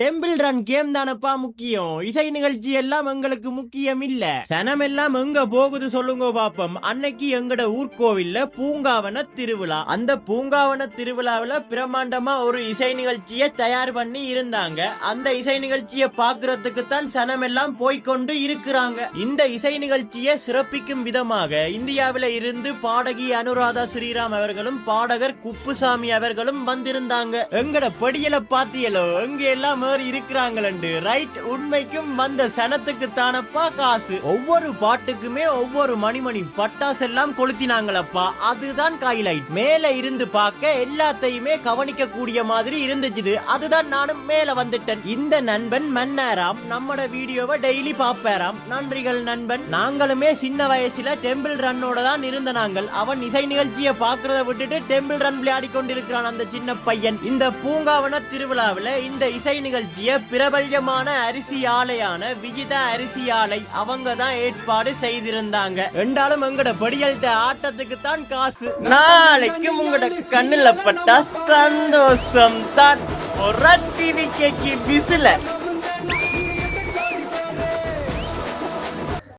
Temple run game தானப்பா முக்கியம். இசை நிகழ்ச்சி எல்லாம் எங்களுக்கு முக்கியம் இல்ல. சனம் எல்லாம் எங்க போகுது சொல்லுங்க பாப்போம். அன்னைக்கு எங்கட ஊர்கோவில்ல பூங்காவன திருவிழா. அந்த பூங்காவன திருவிழாவில பிரமாண்டமா ஒரு இசை நிகழ்ச்சியை தயார் பண்ணி இருந்தாங்க. அந்த இசை நிகழ்ச்சியை பாக்குறதுக்கு தான் சனம் எல்லாம் போய்கொண்டு இருக்கிறாங்க. இந்த இசை நிகழ்ச்சியை சிறப்பிக்கும் விதமாக இந்தியாவில இருந்து பாடகி அனுராதா ஸ்ரீராம் அவர்களும் பாடகர் குப்புசாமி அவர்களும் வந்திருந்தாங்க. எங்கட படியல பாத்தியலோ எங்க எல்லாம் இருக்கிறாங்களு ரைட். உண்மைக்கும் வந்த சனத்துக்கு தானப்பா காசு. ஒவ்வொரு பாட்டுக்குமே ஒவ்வொரு மணிமணி பட்டாசு எல்லாம் கொளுத்தினாங்களப்பா. அதுதான் ஹைலைட். மேல இருந்து பார்க்க எல்லாத்தையுமே கவனிக்க கூடிய மாதிரி இருந்துச்சு. அதுதான் நானும் மேல வந்துட்டேன். இந்த நண்பன் மன்னாராம் நம்மட வீடியோவை டெய்லி பாப்பாராம். நன்றிகள் நண்பன். நாங்களுமே சின்ன வயசுல டெம்பிள் ரன்னோட தான் இருந்த நாங்கள். அவன் இசை நிகழ்ச்சியை பாக்குறத விட்டுட்டு டெம்பிள் ரன் விளையாடி கொண்டிருக்கிறான் அந்த சின்ன பையன். இந்த பூங்காவன திருவிழாவில இந்த இசை நிகழ்ச்சிய பிரபல்யமான அரிசி ஆலையான விஜிதா அரிசி ஆலை அவங்க தான் ஏற்பாடு செய்திருந்தாங்க. என்றாலும் எங்கட படியல்ட ஆட்டத்துக்கு தான் காசு. நாளைக்கு உங்களோட கண்ணுல பட்டா சந்தோஷம் தான். ஒரு டிவி கேக்கி பிசில